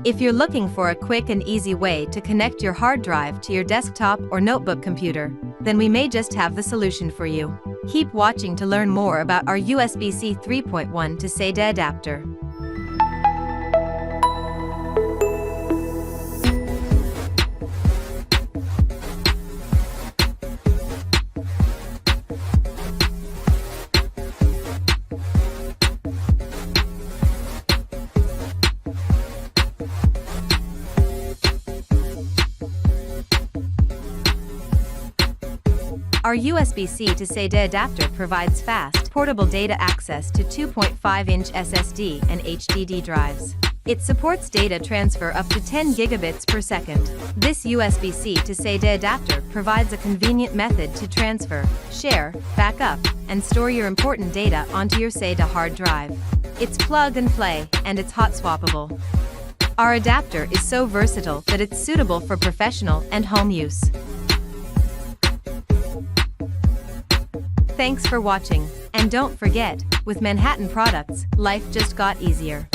If you're looking for a quick and easy way to connect your hard drive to your desktop or notebook computer, then we may just have the solution for you. Keep watching to learn more about our USB-C 3.1 to SATA adapter. Our USB-C to SATA adapter provides fast, portable data access to 2.5-inch SSD and HDD drives. It supports data transfer up to 10 gigabits per second. This USB-C to SATA adapter provides a convenient method to transfer, share, backup, and store your important data onto your SATA hard drive. It's plug and play, and it's hot swappable. Our adapter is so versatile that it's suitable for professional and home use. Thanks for watching, and don't forget, with Manhattan products, life just got easier.